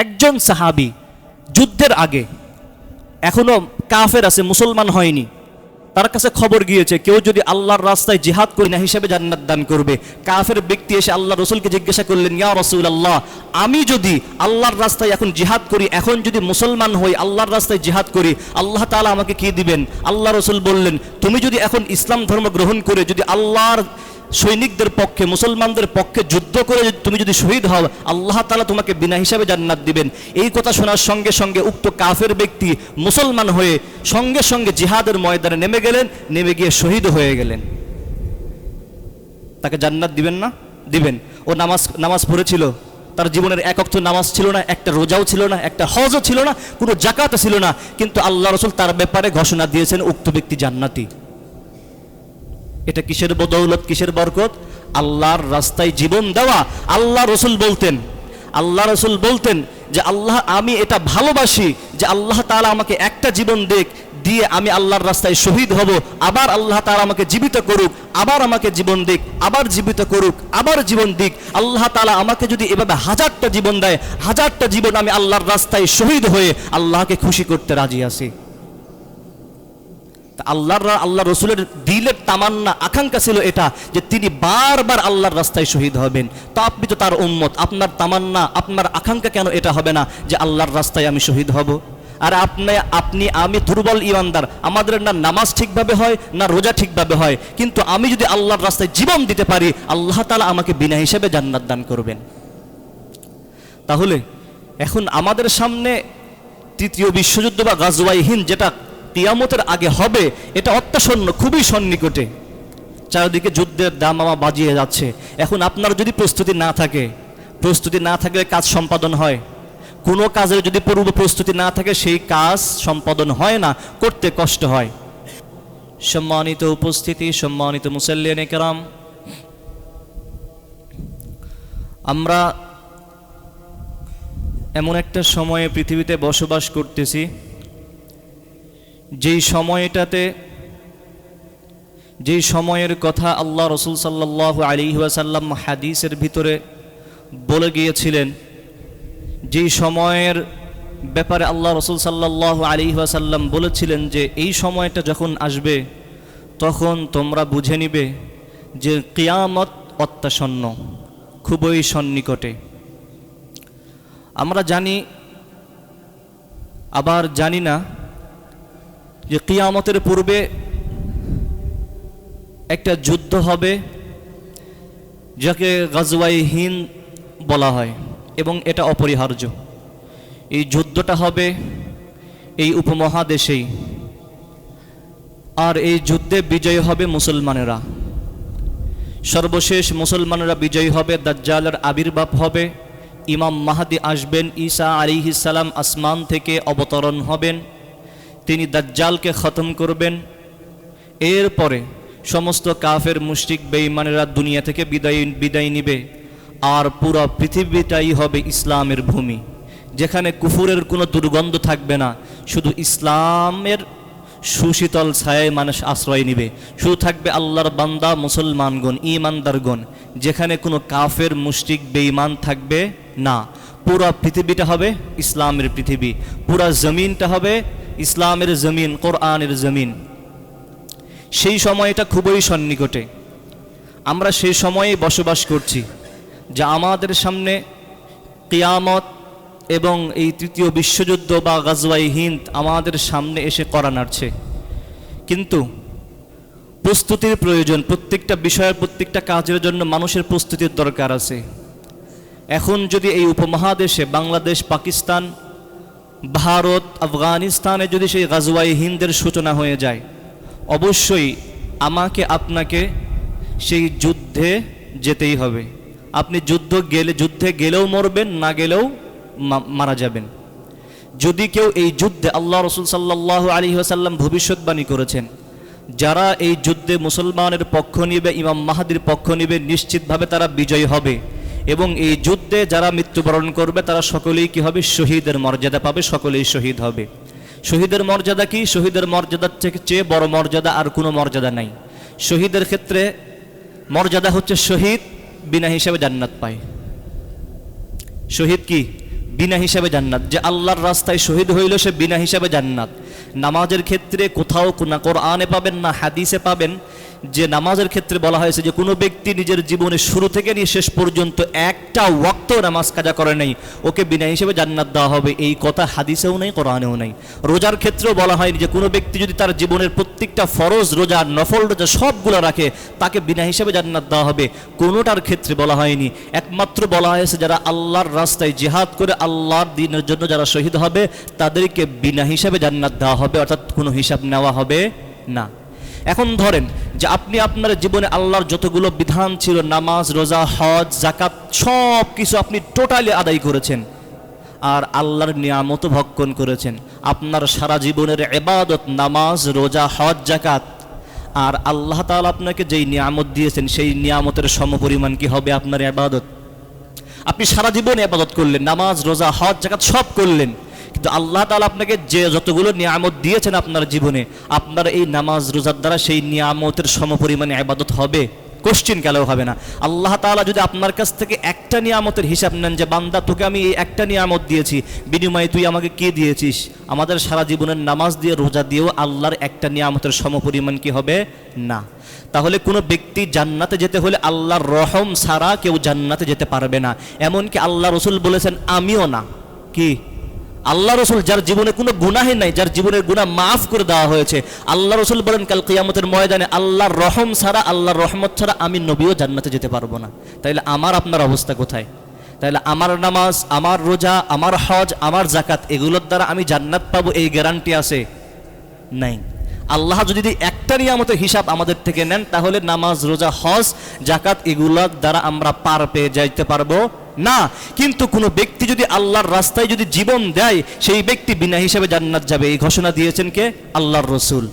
একজন সাহাবী যুদ্ধের আগে এখনো কাফের আছে, মুসলমান হয়নি, তার কাছে খবর গিয়েছে কেউ যদি আল্লাহর রাস্তায় জিহাদ করি না হিসেবে জান্নাত দান করবে। কাফের ব্যক্তি এসে আল্লাহ রসুলকে জিজ্ঞাসা করলেন, ইয়া রাসূলুল্লাহ, আমি যদি আল্লাহর রাস্তায় এখন জিহাদ করি, এখন যদি মুসলমান হই, আল্লাহর রাস্তায় জিহাদ করি, আল্লাহ তাআলা আমাকে কি দিবেন? আল্লাহ রসুল বললেন, তুমি যদি এখন ইসলাম ধর্ম গ্রহণ করে যদি আল্লাহর সৈনিকদের পক্ষে, মুসলমানদের পক্ষে যুদ্ধ করে তুমি যদি শহীদ হও, আল্লাহ তাআলা তোমাকে বিনা হিসাবে জান্নাত দিবেন। এই কথা শোনার সঙ্গে সঙ্গে উক্ত কাফের ব্যক্তি মুসলমান হয়ে সঙ্গে সঙ্গে জিহাদের ময়দানে নেমে গেলেন, নেমে গিয়ে শহীদ হয়ে গেলেন। তাকে জান্নাত দিবেন না? দিবেন। ও নামাজ পড়েছিল, তার জীবনের এক ওয়াক্ত নামাজ ছিল না, একটা রোজাও ছিল না, একটা হজও ছিল না, কোনো যাকাতও ছিল না, কিন্তু আল্লাহ রসুল তার ব্যাপারে ঘোষণা দিয়েছেন উক্ত ব্যক্তি জান্নাতি। এটা কিসের বদৌলত, কিসের বরকত? আল্লাহর রাস্তায় জীবন দেওয়া। আল্লাহ রসুল বলতেন যে আল্লাহ, আমি এটা ভালোবাসি যে আল্লাহ তাআলা আমাকে একটা জীবন দিয়ে আমি আল্লাহর রাস্তায় শহীদ হব, আবার আল্লাহ তাআলা আমাকে জীবিত করুক, আবার আমাকে জীবন দিক, আবার জীবিত করুক, আবার জীবন দিক। আল্লাহ তাআলা আমাকে যদি এভাবে 1000টা জীবন দেয়, 1000টা জীবন আমি আল্লাহর রাস্তায় শহীদ হয়ে আল্লাহকে খুশি করতে রাজি আছি। আল্লাহ রসুলের দিলের তামান্না, আকাঙ্ক্ষা ছিল এটা যে তিনি বারবার আল্লাহর রাস্তায় শহীদ হবেন। তো আপনি তো তার উম্মত, আপনার তামান্না, আপনার আকাঙ্ক্ষা কেন এটা হবে না যে আল্লাহর রাস্তায় আমি শহীদ হব? আর আমি দুর্বল ইমানদার, আমাদের না নামাজ ঠিকভাবে হয়, না রোজা ঠিকভাবে হয়, কিন্তু আমি যদি আল্লাহর রাস্তায় জীবন দিতে পারি, আল্লাহ তাআলা আমাকে বিনা হিসেবে জান্নাত দান করবেন। তাহলে এখন আমাদের সামনে তৃতীয় বিশ্বযুদ্ধ বা গাজওয়ায়ে হিন্দ, যেটা কিয়ামতের আগে হবে, এটা অত্যাসন্ন, খুবই সন্নিকটে। চারিদিকে যুদ্ধের দামামা বাজিয়ে যাচ্ছে। এখন আপনার যদি প্রস্তুতি না থাকলে কাজ সম্পাদন হয়। কোনো কাজের যদি পূর্ব প্রস্তুতি না থাকে, সেই কাজ সম্পাদন হয় না, করতে কষ্ট হয়। সম্মানিত উপস্থিতি, সম্মানিত মুসাল্লিয়ানে কেরাম, আমরা এমন একটা সময়ে পৃথিবীতে বসবাস করতেছি যেই সময়ের কথা আল্লাহ রসুল সাল্লাল্লাহু আলাইহি ওয়াসাল্লাম হাদিসের ভিতরে বলে গিয়েছিলেন, যেই সময়ের ব্যাপারে আল্লাহ রসুল সাল্লাল্লাহু আলাইহি ওয়াসাল্লাম বলেছিলেন যে এই সময়টা যখন আসবে তখন তোমরা বুঝে নিবে যে কিয়ামত অত্যাসন্ন, খুবই সন্নিকটে। আমরা জানি, আবার জানি না যে কিয়ামতের পূর্বে একটা যুদ্ধ হবে যাকে গাজওয়ায়ে হিন্দ বলা হয়, এবং এটা অপরিহার্য। এই যুদ্ধটা হবে এই উপমহাদেশেই, আর এই যুদ্ধে বিজয়ী হবে মুসলমানেরা। সর্বশেষ মুসলমানেরা বিজয়ী হবে, দাজ্জালের আবির্ভাব হবে, ইমাম মাহদী আসবেন, ঈসা আলাইহিস সালাম আসমান থেকে অবতরণ হবেন, তিনি দাজ্জালকে খতম করবেন। এরপরে সমস্ত কাফের মুশরিক বেঈমানেরা দুনিয়া থেকে বিদায় নিবে, আর পুরো পৃথিবীটাই হবে ইসলামের ভূমি, যেখানে কুফুরের কোনো দুর্গন্ধ থাকবে না, শুধু ইসলামের সুশীতল ছায়ায় মানুষ আশ্রয় নিবে। শুধু থাকবে আল্লাহর বান্দা মুসলমানগণ, ঈমানদারগণ, যেখানে কোনো কাফের মুশরিক বেঈমান থাকবে না। পুরো পৃথিবীটা হবে ইসলামের পৃথিবী, পুরো জমিনটা হবে ইসলামের জমিন, কোরআনের জমিন। সেই সময়টা খুবই সন্নিকটে। আমরা সেই সময়ে বসবাস করছি, যা আমাদের সামনে কিয়ামত এবং এই তৃতীয় বিশ্বযুদ্ধ বা গাজওয়ায়ে হিন্দ আমাদের সামনে এসে কড়া নাড়ছে। কিন্তু প্রস্তুতির প্রয়োজন, প্রত্যেকটা বিষয়ের, প্রত্যেকটা কাজের জন্য মানুষের প্রস্তুতির দরকার আছে। এখন যদি এই উপমহাদেশে বাংলাদেশ, পাকিস্তান, ভারত, আফগানিস্তানে যদি সেই গাজওয়ায়ে হিন্দের সূচনা হয়ে যায়, অবশ্যই আমাকে আপনাকে সেই যুদ্ধে যেতেই হবে। আপনি যুদ্ধে গেলেও মরবেন, না গেলেও মারা যাবেন। যদি কেউ এই যুদ্ধে, আল্লাহ রসুল সাল্লাল্লাহু আলাইহি ওয়াসাল্লাম ভবিষ্যৎবাণী করেছেন, যারা এই যুদ্ধে মুসলমানের পক্ষ নিবে, ইমাম মাহদীর পক্ষ নিবে, নিশ্চিতভাবে তারা বিজয়ী হবে, এবং এই যুদ্ধে যারা মৃত্যুবরণ করবে তারা সকলেই কি হবে? শহীদের মর্যাদা পাবে, সকলেই শহীদ হবে। শহীদের মর্যাদা কি? শহীদের মর্যাদার চেয়ে বড় মর্যাদা আর কোনো মর্যাদা নাই। শহীদের ক্ষেত্রে মর্যাদা হচ্ছে শহীদ বিনা হিসাবে জান্নাত পায়। শহীদ কি? বিনা হিসাবে জান্নাত। যে আল্লাহর রাস্তায় শহীদ হইল সে বিনা হিসাবে জান্নাত। নামাজের ক্ষেত্রে কোথাও না কোরআনে পাবেন না হাদিসে পাবেন যে নামাজের ক্ষেত্রে বলা হয়েছে যে কোনো ব্যক্তি নিজের জীবনে শুরু থেকে নিয়ে শেষ পর্যন্ত একটা ওয়াক্ত নামাজ কাজা করে নাই, ওকে বিনা হিসেবে জান্নাত দেওয়া হবে, এই কথা হাদিসেও নেই, কোরআনেও নেই। রোজার ক্ষেত্রেও বলা হয়নি যে কোনো ব্যক্তি যদি তার জীবনের প্রত্যেকটা ফরজ রোজা, নফল রোজা সবগুলো রাখে, তাকে বিনা হিসেবে জান্নাত দেওয়া হবে, কোনোটার ক্ষেত্রে বলা হয়নি। একমাত্র বলা হয়েছে যারা আল্লাহর রাস্তায় জিহাদ করে আল্লাহর দ্বীনের জন্য যারা শহীদ হবে তাদেরকে বিনা হিসাবে জান্নাত দেওয়া হবে, অর্থাৎ কোনো হিসাব নেওয়া হবে না। এখন ধরেন যে আপনি আপনার জীবনে আল্লাহর যতগুলো বিধান ছিল, নামাজ, রোজা, হজ, যাকাত, সব কিছু আপনি টোটালি আদায় করেছেন, আর আল্লাহর নিয়ামত ভক্ষণ করেছেন। আপনার সারা জীবনের ইবাদত নামাজ, রোজা, হজ, যাকাত, আর আল্লাহ তাআলা আপনাকে যেই নিয়ামত দিয়েছেন সেই নিয়ামতের সমপরিমাণ কি হবে আপনার ইবাদত? আপনি সারা জীবন ইবাদত করলেন, নামাজ, রোজা, হজ, যাকাত সব করলেন, কিন্তু আল্লাহ তাআলা আপনাকে যে যতগুলো নিয়ামত দিয়েছেন আপনার জীবনে, আপনার এই নামাজ রোজার দ্বারা সেই নিয়ামতের সমপরিমাণে ইবাদত হবে? কোশ্চেন কালেও হবে না। আল্লাহ তাআলা যদি আপনার কাছ থেকে একটা নিয়ামতের হিসাব নেন যে বান্দা তোকে আমি এই একটা নিয়ামত দিয়েছি, বিনিময়ে তুই আমাকে কি দিয়েছিস, আমাদের সারা জীবনের নামাজ দিয়ে রোজা দিয়েও আল্লাহর একটা নিয়ামতের সমপরিমাণ কি হবে? না। তাহলে কোনো ব্যক্তি জান্নাতে যেতে হলে আল্লাহর রহম ছাড়া কেউ জান্নাতে যেতে পারবে না। এমনকি আল্লাহ রসুল বলেছেন আমিও না। কি? আল্লাহ রসুল যার জীবনে কোনো গুনাহই নাই, যার জীবনের গুনাহ মাফ করে দেওয়া হয়েছে, আল্লাহ রসুল বলেন কাল কিয়ামতের ময়দানে আল্লাহর রহম ছাড়া, আল্লাহর রহমত ছাড়া আমি নবীও জান্নাতে যেতে পারবো না। তাইলে আমার আপনার অবস্থা কোথায়? তাইলে আমার নামাজ, আমার রোজা, আমার হজ, আমার যাকাত, এগুলোর দ্বারা আমি জান্নাত পাবো এই গ্যারান্টি আছে? নাই। আল্লাহ যদি একটা নিয়ামতের হিসাব আমাদের থেকে নেন তাহলে নামাজ, রোজা, হজ, যাকাত এগুলোর দ্বারা আমরা পার পেয়ে যাইতে পারবো না। কিন্তু কোনো ব্যক্তি যদি আল্লাহর রাস্তায় যদি জীবন দেয় সেই ব্যক্তি বিনা হিসাবে জান্নাত যাবে, এই ঘোষণা দিয়েছেন কে? আল্লাহর রসুল।